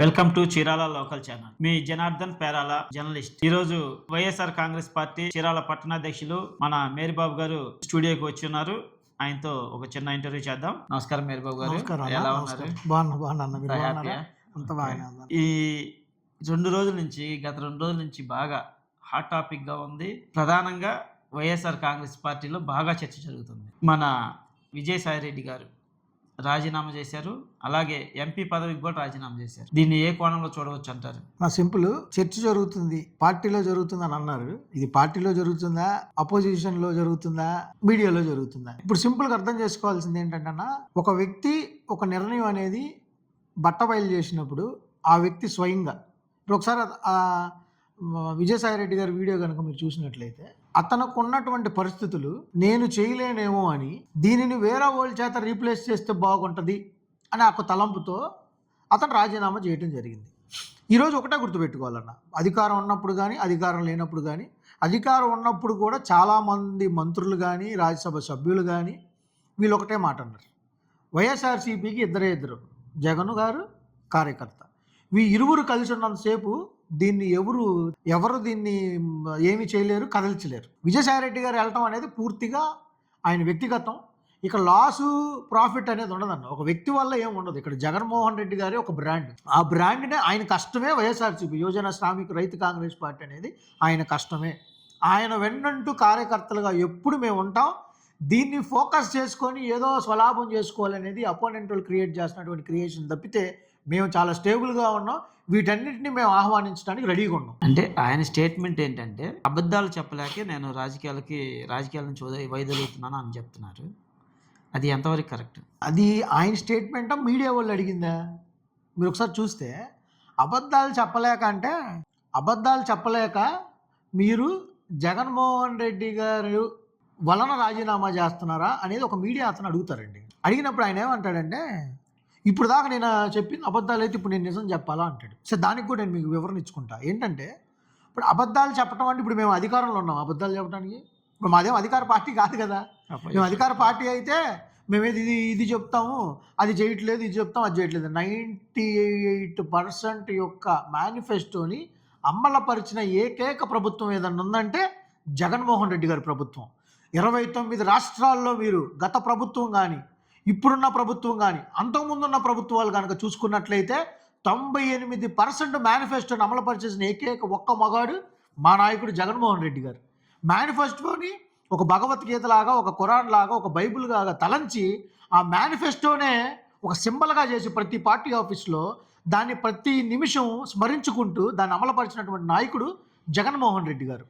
Welcome to Chirala local channel. Me Janardhan Perala journalist. ఈ రోజు YSR Congress party Chirala పట్టణాధ్యక్షులు మన మేరీబాబు గారు స్టూడియోకి వచ్చి ఉన్నారు. ఆయనతో ఒక చిన్న ఇంటర్వ్యూ చేద్దాం. నమస్కారం మేరీబాబు గారు, ఎలా ఉన్నారు? ఈ 2 రోజుల నుంచి గత 2 రోజుల నుంచి బాగా హాట్ టాపిక్ గా ఉంది. ప్రధానంగా వైఎస్ఆర్ కాంగ్రెస్ పార్టీలో బాగా చర్చ జరుగుతుంది. మన విజయసాయి రెడ్డి గారు రాజీనామా చేశారు, అలాగే ఎంపీ పదవికి కూడా రాజీనామా చేశారు. దీన్ని ఏ కోణంలో చూడవచ్చు అంటారు? నా సింపుల్, చర్చ జరుగుతుంది, పార్టీలో జరుగుతుంది అని అన్నారు. ఇది పార్టీలో జరుగుతుందా, అపోజిషన్ లో జరుగుతుందా, మీడియాలో జరుగుతుందా? ఇప్పుడు సింపుల్ గా అర్థం చేసుకోవాల్సింది ఏంటంటే, ఒక వ్యక్తి ఒక నిర్ణయం అనేది బట్టబయలు చేసినప్పుడు ఆ వ్యక్తి స్వయంగా, ఇప్పుడు ఒకసారి విజయసాయి రెడ్డి గారి వీడియో కనుక మీరు చూసినట్లయితే, అతనికి ఉన్నటువంటి పరిస్థితులు నేను చేయలేనేమో అని దీనిని వేరే వాళ్ళ చేత రీప్లేస్ చేస్తే బాగుంటుంది అని ఒక తలంపుతో అతను రాజీనామా చేయడం జరిగింది. ఈరోజు ఒకటే గుర్తుపెట్టుకోవాలన్న, అధికారం ఉన్నప్పుడు కానీ అధికారం లేనప్పుడు కానీ, అధికారం ఉన్నప్పుడు కూడా చాలామంది మంత్రులు కానీ రాజ్యసభ సభ్యులు కానీ వీళ్ళు ఒకటే మాట అన్నారు, వైఎస్ఆర్సీపీకి ఇద్దరు, జగన్ గారు కార్యకర్త, ఇరువురు కలిసి ఉన్నంతసేపు దీన్ని ఎవరు దీన్ని ఏమి చేయలేరు, కదల్చలేరు. విజయసాయిరెడ్డి గారు వెళ్ళటం అనేది పూర్తిగా ఆయన వ్యక్తిగతం. ఇక లాసు ప్రాఫిట్ అనేది ఉండదన్న, ఒక వ్యక్తి వల్ల ఏం ఉండదు. ఇక్కడ జగన్మోహన్ రెడ్డి గారి ఒక బ్రాండ్, ఆ బ్రాండ్నే ఆయన కష్టమే వైఎస్ఆర్సీపీ యువజన శ్రామిక రైతు కాంగ్రెస్ పార్టీ అనేది ఆయన కష్టమే. ఆయన వెన్నంటూ కార్యకర్తలుగా ఎప్పుడు మేము ఉంటాం. దీన్ని ఫోకస్ చేసుకొని ఏదో స్వలాభం చేసుకోవాలనేది అపోనెంట్ వాళ్ళు క్రియేట్ చేస్తున్నటువంటి క్రియేషన్ తప్పితే మేము చాలా స్టేబుల్గా ఉన్నాం, వీటన్నిటిని మేము ఆహ్వానించడానికి రెడీగా ఉన్నాం. అంటే ఆయన స్టేట్మెంట్ ఏంటంటే, అబద్ధాలు చెప్పలేకే నేను రాజకీయాల నుంచి వైదొలుగుతున్నాను అని చెప్తున్నారు. అది ఎంతవరకు కరెక్ట్? అది ఆయన స్టేట్మెంటా మీడియా వాళ్ళు అడిగిందా? మీరు ఒకసారి చూస్తే, అబద్ధాలు చెప్పలేక మీరు జగన్మోహన్ రెడ్డి గారు వలన రాజీనామా చేస్తున్నారా అనేది ఒక మీడియా అతను అడుగుతారండి. అడిగినప్పుడు ఆయన ఏమంటాడంటే, ఇప్పుడు దాకా నేను చెప్పింది అబద్ధాలు అయితే ఇప్పుడు నేను నిజం చెప్పాలా అంటాడు. సో దానికి కూడా నేను మీకు వివరణ ఇచ్చుకుంటా. ఏంటంటే, ఇప్పుడు అబద్ధాలు చెప్పడం అంటే, ఇప్పుడు మేము అధికారంలో ఉన్నాం అబద్ధాలు చెప్పడానికి. ఇప్పుడు మాదేం అధికార పార్టీ కాదు కదా. మేము అధికార పార్టీ అయితే మేమేది ఇది చెప్తాము, అది చేయట్లేదు, ఇది చెప్తాం, అది చేయట్లేదు. 98% యొక్క మేనిఫెస్టోని అమలుపరిచిన ఏకైక ప్రభుత్వం ఏదన్నా ఉందంటే జగన్మోహన్ రెడ్డి గారి ప్రభుత్వం. 29 రాష్ట్రాల్లో మీరు గత ప్రభుత్వం కానీ ఇప్పుడున్న ప్రభుత్వం కానీ అంతకుముందున్న ప్రభుత్వాలు కనుక చూసుకున్నట్లయితే 98% మేనిఫెస్టోని అమలుపరిచేసిన ఏకైక ఒక్క మగాడు మా నాయకుడు జగన్మోహన్ రెడ్డి గారు. మేనిఫెస్టోని ఒక భగవద్గీత లాగా, ఒక ఖురాన్ లాగా, ఒక బైబిల్ లాగా తలంచి ఆ మేనిఫెస్టోనే ఒక సింబల్గా చేసి ప్రతి పార్టీ ఆఫీస్లో దాన్ని ప్రతి నిమిషం స్మరించుకుంటూ దాన్ని అమలుపరిచినటువంటి నాయకుడు జగన్మోహన్ రెడ్డి గారు.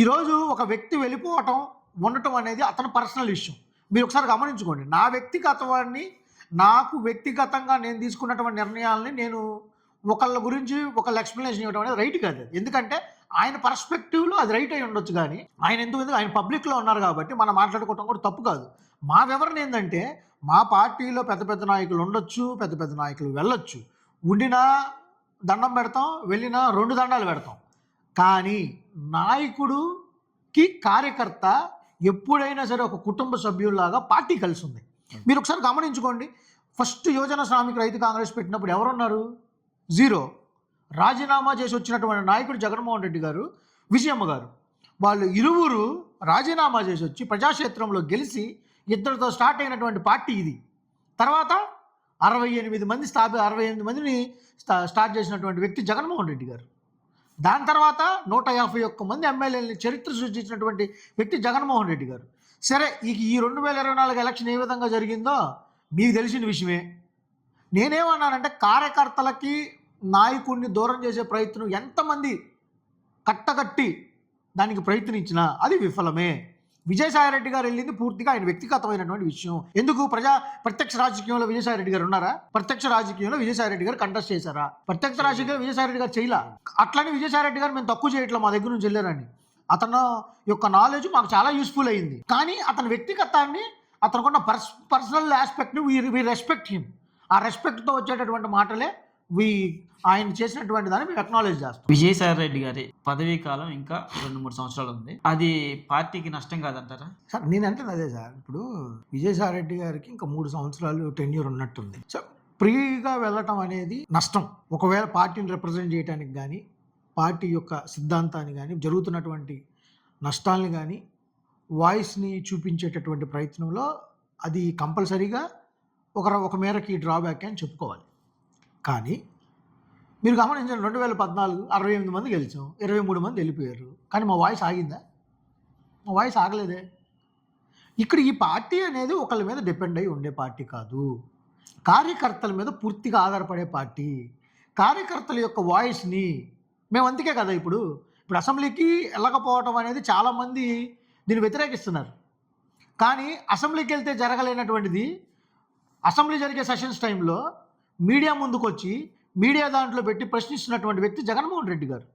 ఈరోజు ఒక వ్యక్తి వెళ్ళిపోవటం ఉండటం అనేది అతని పర్సనల్ విషయం. మీరు ఒకసారి గమనించుకోండి, నాకు వ్యక్తిగతంగా నేను తీసుకున్నటువంటి నిర్ణయాలని నేను ఒకళ్ళ గురించి ఒకళ్ళ ఎక్స్ప్లెనేషన్ ఇవ్వడం అనేది రైట్ కాదు. ఎందుకంటే ఆయన పర్స్పెక్టివ్లో అది రైట్ అయి ఉండొచ్చు, కానీ ఆయన పబ్లిక్లో ఉన్నారు కాబట్టి మనం మాట్లాడుకోవడం కూడా తప్పు కాదు. మా వివరణ ఏంటంటే, మా పార్టీలో పెద్ద నాయకులు ఉండొచ్చు, పెద్ద నాయకులు వెళ్ళొచ్చు, ఉండినా దండం పెడతాం, వెళ్ళినా 2 దండాలు పెడతాం. కానీ నాయకుడికి కార్యకర్త ఎప్పుడైనా సరే ఒక కుటుంబ సభ్యుల్లాగా పార్టీ కలిసి ఉంది. మీరు ఒకసారి గమనించుకోండి, ఫస్ట్ యువజన శ్రామిక రైతు కాంగ్రెస్ పెట్టినప్పుడు ఎవరున్నారు? 0. రాజీనామా చేసి వచ్చినటువంటి నాయకుడు జగన్మోహన్ రెడ్డి గారు, విజయమ్మ గారు, వాళ్ళు ఇరువురు రాజీనామా చేసి వచ్చి ప్రజాక్షేత్రంలో గెలిచి ఇద్దరితో స్టార్ట్ అయినటువంటి పార్టీ ఇది. తర్వాత 68 మందిని స్టార్ట్ చేసినటువంటి వ్యక్తి జగన్మోహన్ రెడ్డి గారు. దాని తర్వాత 151 మంది ఎమ్మెల్యేలని చరిత్ర సృష్టించినటువంటి వ్యక్తి జగన్మోహన్ రెడ్డి గారు. సరే, ఈ 2024 ఎలక్షన్ ఏ విధంగా జరిగిందో మీకు తెలిసిన విషయమే. నేనేమన్నానంటే, కార్యకర్తలకి నాయకుడిని దూరం చేసే ప్రయత్నం ఎంతమంది కట్టకట్టి దానికి ప్రయత్నించినా అది విఫలమే. విజయసాయిరెడ్డి గారు వెళ్ళింది పూర్తిగా ఆయన వ్యక్తిగతమైనటువంటి విషయం. ఎందుకు ప్రత్యక్ష రాజకీయంలో విజయసాయిరెడ్డి గారు ఉన్నారా? ప్రత్యక్ష రాజకీయంలో విజయసాయిరెడ్డి గారు కంటెస్ట్ చేశారా? ప్రత్యక్ష రాజకీయంలో విజయసాయిరెడ్డి గారు చేయలా. అట్లని విజయసాయిరెడ్డి గారు మేము తక్కువ చేయట్లేదు, మా దగ్గర నుంచి వెళ్ళారని. అతను యొక్క నాలెడ్జ్ మాకు చాలా యూస్ఫుల్ అయింది. కానీ అతని వ్యక్తిగతాన్ని, అతనుకున్న పర్సనల్ ఆస్పెక్ట్ని వీ రెస్పెక్ట్ హిమ్. ఆ రెస్పెక్ట్తో వచ్చేటటువంటి మాటలే ఆయన చేసినటువంటి దాన్ని మేము అక్నాలెడ్జ్ చేస్తాం. విజయసాయి రెడ్డి గారి పదవీ కాలం ఇంకా 2-3 సంవత్సరాలు ఉంది. అది పార్టీకి నష్టం కాదంటారా? సార్ నేనంటే అదే సార్, ఇప్పుడు విజయసాయి రెడ్డి గారికి ఇంకా 3 సంవత్సరాలు టెన్యూర్ ఉన్నట్టుంది. సో ఫ్రీగా వెళ్ళటం అనేది నష్టం. ఒకవేళ పార్టీని రిప్రజెంట్ చేయడానికి కానీ, పార్టీ యొక్క సిద్ధాంతాన్ని కానీ, జరుగుతున్నటువంటి నష్టాల్ని కానీ, వాయిస్‌ని చూపించేటటువంటి ప్రయత్నంలో అది కంపల్సరీగా ఒక మేరకి డ్రాబ్యాక్ అని చెప్పుకోవాలి. కానీ మీరు గమనించండి, 2014 68 మంది గెలిచాం, 23 మంది వెళ్ళిపోయారు. కానీ మా వాయిస్ ఆగిందా? మా వాయిస్ ఆగలేదే. ఇక్కడ ఈ పార్టీ అనేది ఒకళ్ళ మీద డిపెండ్ అయ్యి ఉండే పార్టీ కాదు. కార్యకర్తల మీద పూర్తిగా ఆధారపడే పార్టీ. కార్యకర్తల యొక్క వాయిస్‌ని మేము అందుకే కదా ఇప్పుడు అసెంబ్లీకి వెళ్ళకపోవటం అనేది చాలామంది దీన్ని వ్యతిరేకిస్తున్నారు. కానీ అసెంబ్లీకి వెళ్తే జరగలేనటువంటిది అసెంబ్లీ జరిగే సెషన్స్ టైంలో మీడియా ముందుకొచ్చి మీడియా దాంట్లో పెట్టి ప్రశ్నిస్తున్నటువంటి వ్యక్తి జగన్మోహన్ రెడ్డి గారు.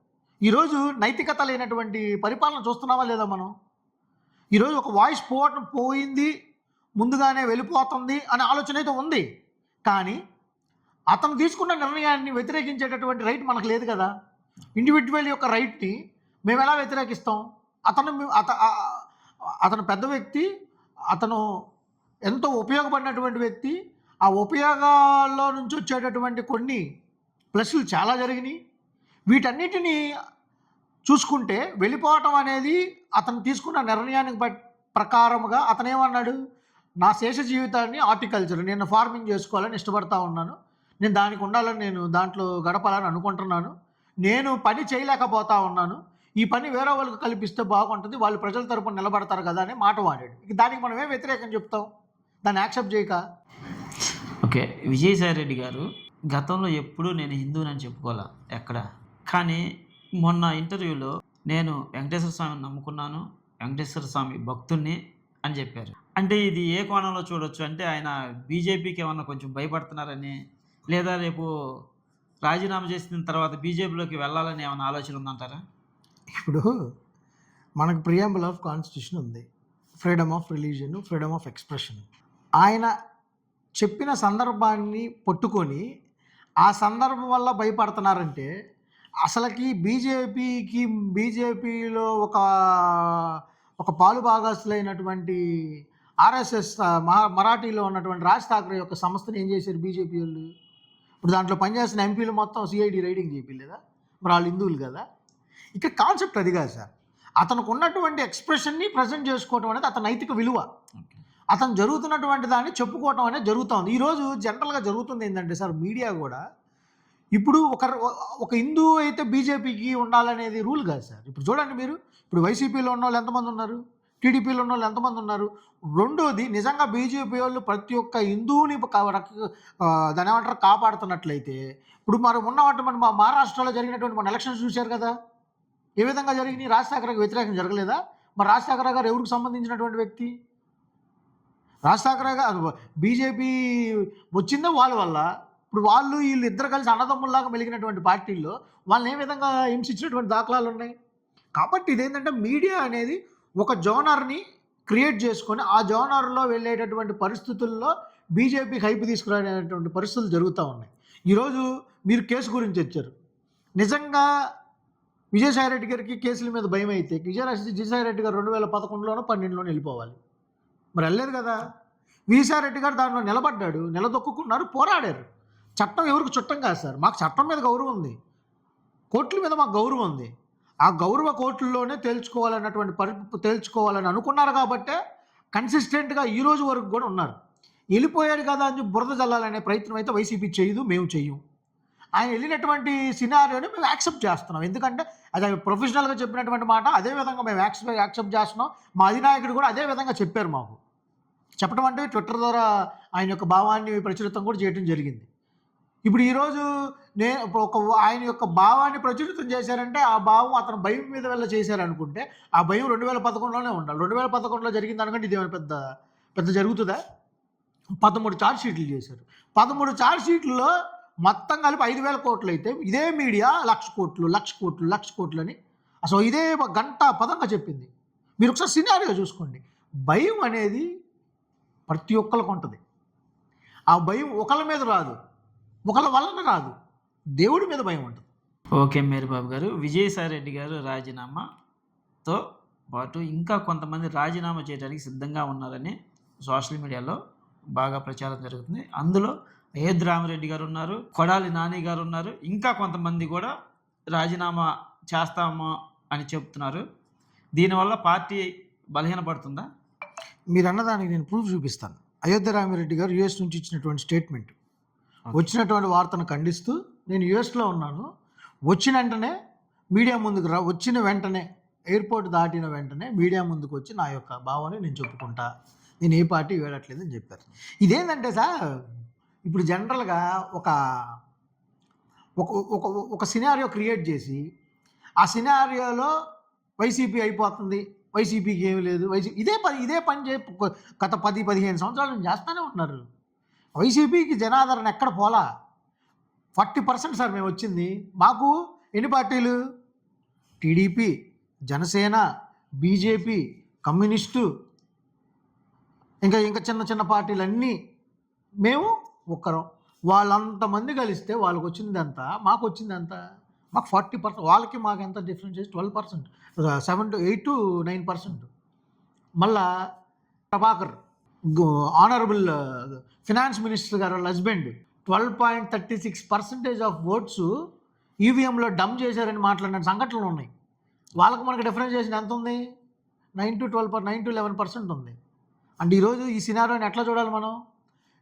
ఈరోజు నైతికత లేనటువంటి పరిపాలన చూస్తున్నామా లేదా మనం? ఈరోజు ఒక వాయిస్ పోయింది, ముందుగానే వెళ్ళిపోతుంది అనే ఆలోచన అయితే ఉంది. కానీ అతను తీసుకున్న నిర్ణయాన్ని వ్యతిరేకించేటటువంటి రైట్ మనకు లేదు కదా. ఇండివిజువల్ యొక్క రైట్ని మేము ఎలా వ్యతిరేకిస్తాం? అతను పెద్ద వ్యక్తి, అతను ఎంతో ఉపయోగపడినటువంటి వ్యక్తి. ఆ ఉపయోగాల్లో నుంచి వచ్చేటటువంటి కొన్ని ప్లస్లు చాలా జరిగినాయి. వీటన్నిటినీ చూసుకుంటే వెళ్ళిపోవటం అనేది అతను తీసుకున్న నిర్ణయానికి ప్రకారముగా అతనేమన్నాడు, నా శేష జీవితాన్ని హార్టికల్చర్, నేను ఫార్మింగ్ చేసుకోవాలని ఇష్టపడతా ఉన్నాను, నేను దానికి ఉండాలని, నేను దాంట్లో గడపాలని అనుకుంటున్నాను, నేను పని చేయలేకపోతా ఉన్నాను, ఈ పని వేరే వాళ్ళకి కల్పిస్తే బాగుంటుంది, వాళ్ళు ప్రజల తరపున నిలబడతారు కదా అని మాట వాడాడు. ఇక దానికి మనం ఏం వ్యతిరేకం చెప్తాం? దాన్ని యాక్సెప్ట్ చేయక. ఓకే, విజయసాయి రెడ్డి గారు గతంలో ఎప్పుడూ నేను హిందువునని చెప్పుకోలే ఎక్కడ. కానీ మొన్న ఇంటర్వ్యూలో నేను వెంకటేశ్వర స్వామిని నమ్ముకున్నాను, వెంకటేశ్వర స్వామి భక్తుణ్ణి అని చెప్పారు. అంటే ఇది ఏ కోణంలో చూడొచ్చు అంటే, ఆయన బీజేపీకి ఏమన్నా కొంచెం భయపడుతున్నారని, లేదా రేపు రాజీనామా చేసిన తర్వాత బీజేపీలోకి వెళ్ళాలని ఏమైనా ఆలోచన ఉందంటారా? ఇప్పుడు మనకు ప్రియాంబుల్ ఆఫ్ కాన్స్టిట్యూషన్ ఉంది, freedom of religion, freedom of expression. ఆయన చెప్పిన సందర్భాన్ని పట్టుకొని ఆ సందర్భం వల్ల భయపడుతున్నారంటే, అసలుకి బీజేపీలో ఒక పాలు భాగస్తులైనటువంటి ఆర్ఎస్ఎస్ మరాఠీలో ఉన్నటువంటి రాజ్ ఠాక్రే యొక్క సంస్థను ఏం చేశారు బీజేపీ వాళ్ళు? ఇప్పుడు దాంట్లో పనిచేసిన ఎంపీలు మొత్తం సిఐడి రైడింగ్ చేయలేదా? మరి వాళ్ళు హిందువులు కదా. ఇక్కడ కాన్సెప్ట్ అది కాదు సార్. అతనికి ఉన్నటువంటి ఎక్స్ప్రెషన్ని ప్రజెంట్ చేసుకోవటం అనేది అతని నైతిక విలువ. అతను జరుగుతున్నటువంటి దాన్ని చెప్పుకోవటం అనేది జరుగుతుంది. ఈరోజు జనరల్గా జరుగుతుంది ఏంటంటే సార్, మీడియా కూడా ఇప్పుడు ఒక హిందూ అయితే బీజేపీకి ఉండాలనేది రూల్ కాదు సార్. ఇప్పుడు చూడండి మీరు, ఇప్పుడు వైసీపీలో ఉన్న వాళ్ళు ఎంతమంది ఉన్నారు, టీడీపీలో ఉన్న వాళ్ళు ఎంతమంది ఉన్నారు. రెండోది, నిజంగా బీజేపీ వాళ్ళు ప్రతి ఒక్క హిందువుని దాని ఏమంటారు కాపాడుతున్నట్లయితే, ఇప్పుడు మన మహారాష్ట్రలో జరిగినటువంటి మన ఎలక్షన్స్ చూశారు కదా, ఏ విధంగా జరిగినాయి? రాజ్ ఠాక్రేకి వ్యతిరేకం జరగలేదా? మరి రాజ్ ఠాక్రే గారు ఎవరికి సంబంధించినటువంటి వ్యక్తి? రాజ్ ఠాక్రే గారు బీజేపీ వచ్చిందో వాళ్ళ వల్ల. ఇప్పుడు వీళ్ళు ఇద్దరు కలిసి అన్నదమ్ముల్లాగా మెలిగినటువంటి పార్టీల్లో వాళ్ళని ఏ విధంగా హింసించినటువంటి దాఖలాలు ఉన్నాయి. కాబట్టి ఇదేంటంటే, మీడియా అనేది ఒక జోనర్ని క్రియేట్ చేసుకొని ఆ జోనర్లో వెళ్ళేటటువంటి పరిస్థితుల్లో బీజేపీకి హైప్ తీసుకురానేటువంటి పరిస్థితులు జరుగుతూ ఉన్నాయి. ఈరోజు మీరు కేసు గురించి వచ్చారు. నిజంగా విజయసాయి రెడ్డి గారికి కేసుల మీద భయం అయితే, విజయసాయి రెడ్డి గారు 2011లోనో 12లోనో వెళ్ళిపోవాలి. మరి వెళ్ళలేదు కదా. విజయసాయి రెడ్డి గారు దాంట్లో నిలబడ్డాడు, నిలదొక్కున్నారు, పోరాడారు. చట్టం ఎవరికి చుట్టం కాదు సార్. మాకు చట్టం మీద గౌరవం ఉంది, కోర్టుల మీద మాకు గౌరవం ఉంది. ఆ గౌరవ కోర్టుల్లోనే తేల్చుకోవాలని అనుకున్నారు కాబట్టే కన్సిస్టెంట్గా ఈ రోజు వరకు కూడా ఉన్నారు. వెళ్ళిపోయాడు కదా అని బురద జల్లాలనే ప్రయత్నం అయితే వైసీపీ చేయదు, మేము చెయ్యం. ఆయన వెళ్ళినటువంటి సినారియోని మేము యాక్సెప్ట్ చేస్తున్నాం. ఎందుకంటే అది ప్రొఫెషనల్గా చెప్పినటువంటి మాట, అదేవిధంగా మేము యాక్సెప్ట్ చేస్తున్నాం. మా అధినాయకుడు కూడా అదే విధంగా చెప్పారు. మాకు చెప్పడం అంటే ట్విట్టర్ ద్వారా ఆయన యొక్క భావాన్ని ప్రచురితం కూడా చేయడం జరిగింది. ఇప్పుడు ఈరోజు ఆయన యొక్క భావాన్ని ప్రచురితం చేశారంటే, ఆ భావం అతను భయం మీద వెళ్ళ చేశారనుకుంటే, ఆ భయం 2011లోనే ఉండాలి. 2011లో జరిగింది అనుకుంటే ఇదేమైనా పెద్ద జరుగుతుందా? 13 ఛార్జ్ షీట్లు చేశారు. 13 ఛార్జ్ షీట్లలో మొత్తం కలిపి 5,000 కోట్లు అయితే, ఇదే మీడియా 1,00,00,000 కోట్లు అని అసలు ఇదే గంట పదంగా చెప్పింది. మీరు ఒకసారి సినారియో చూసుకోండి. భయం అనేది ప్రతి ఒక్కరికి ఉంటుంది. ఆ భయం ఒకళ్ళ మీద రాదు, ఒకళ్ళ వలన రాదు, దేవుడి మీద భయం ఉంటుంది. ఓకే మేరీబాబు గారు, విజయసాయి రెడ్డి గారు రాజీనామాతో పాటు ఇంకా కొంతమంది రాజీనామా చేయడానికి సిద్ధంగా ఉన్నారని సోషల్ మీడియాలో బాగా ప్రచారం జరుగుతుంది. అందులో అయోధ్య రామిరెడ్డి గారు ఉన్నారు, కొడాలి నాని గారు ఉన్నారు, ఇంకా కొంతమంది కూడా రాజీనామా చేస్తాము అని చెప్తున్నారు. దీనివల్ల పార్టీ బలహీనపడుతుందా? మీరు అన్నదానికి నేను ప్రూఫ్ చూపిస్తాను. అయోధ్య రామిరెడ్డి గారు యుఎస్ నుంచి ఇచ్చినటువంటి స్టేట్మెంట్, వచ్చినటువంటి వార్తను ఖండిస్తూ నేను యుఎస్లో ఉన్నాను, వచ్చిన వెంటనే మీడియా ముందుకు వచ్చిన వెంటనే ఎయిర్పోర్ట్ దాటిన వెంటనే మీడియా ముందుకు వచ్చి నా యొక్క భావాన్ని నేను చెప్పుకుంటా, నేను ఏ పార్టీ వేయట్లేదని చెప్పారు. ఇదేంటంటే సార్, ఇప్పుడు జనరల్గా ఒక ఒక ఒక సినారియో క్రియేట్ చేసి ఆ సినారియోలో వైసీపీ అయిపోతుంది, వైసీపీకి ఏమీ లేదు, ఇదే పని గత 10-15 సంవత్సరాల నుంచి చేస్తూనే ఉన్నారు. వైసీపీకి జనాదరణ ఎక్కడ పోలా. 40% సార్ మేము వచ్చింది. మాకు ఎన్ని పార్టీలు? టీడీపీ, జనసేన, బీజేపీ, కమ్యూనిస్టు, ఇంకా చిన్న చిన్న పార్టీలన్నీ మేము ఒక్కరం. వాళ్ళంతమంది కలిస్తే వాళ్ళకి వచ్చింది ఎంత, మాకు వచ్చింది ఎంత? మాకు 40%. వాళ్ళకి మాకు ఎంత డిఫరెన్స్ చేసి 12%, 8 to 9%. మళ్ళా ప్రభాకర్, ఆనరబుల్ ఫినాన్స్ మినిస్టర్ గారు వాళ్ళ హస్బెండ్ 12.36% ఆఫ్ ఓట్స్ ఈవీఎంలో డమ్ చేశారని మాట్లాడిన సంఘటనలు ఉన్నాయి. వాళ్ళకి మనకి డిఫరెన్షియేషన్ ఎంత ఉంది? 9 to 11% ఉంది. అంటే ఈరోజు ఈ సినారియోని ఎట్లా చూడాలి మనం?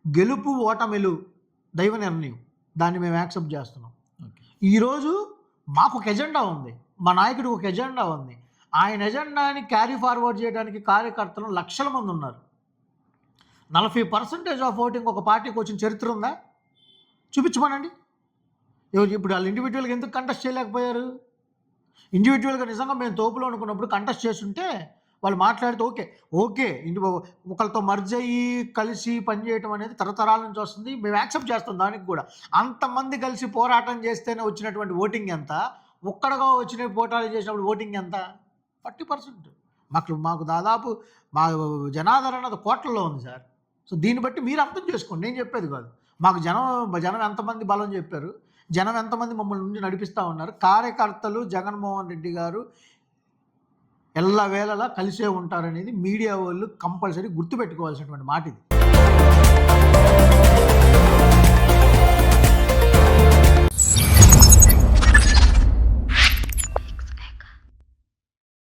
గెలుపు ఓటమిలు దైవ నిర్ణయం, దాన్ని మేము యాక్సెప్ట్ చేస్తున్నాం. ఈరోజు మాకు ఒక ఎజెండా ఉంది, మా నాయకుడికి ఒక ఎజెండా ఉంది. ఆయన ఎజెండాని క్యారీ ఫార్వర్డ్ చేయడానికి కార్యకర్తలు లక్షల మంది ఉన్నారు. 40% ఆఫ్ ఓటింగ్ ఒక పార్టీకి వచ్చిన చరిత్ర ఉందా? చూపించమనండి. ఇప్పుడు వాళ్ళు ఇండివిజువల్గా ఎందుకు కంటెస్ట్ చేయలేకపోయారు? ఇండివిజువల్గా నిజంగా మేము తోపులో అనుకున్నప్పుడు కంటెస్ట్ చేస్తుంటే వాళ్ళు మాట్లాడితే ఓకే ఒకరితో మర్జ్ అయ్యి కలిసి పనిచేయటం అనేది తరతరాల నుంచి వస్తుంది, మేము యాక్సెప్ట్ చేస్తాం. దానికి కూడా అంతమంది కలిసి పోరాటం చేస్తేనే వచ్చినటువంటి ఓటింగ్ ఎంత? ఒక్కడగా వచ్చిన పోరాటం చేసినప్పుడు ఓటింగ్ ఎంత? 40%. మాకు దాదాపు మా జనాదరణ కోట్లలో ఉంది సార్. సో దీన్ని బట్టి మీరు అర్థం చేసుకోండి, నేను చెప్పేది కాదు. మాకు జనం ఎంతమంది బలం చెప్పారు, జనం ఎంతమంది మమ్మల్ని నుంచి నడిపిస్తూ ఉన్నారు. కార్యకర్తలు జగన్మోహన్ రెడ్డి గారు ఎల్లవేళలా కలిసే ఉంటారనేది మీడియా వాళ్ళు కంపల్సరీ గుర్తుపెట్టుకోవాల్సినటువంటి మాట ఇది.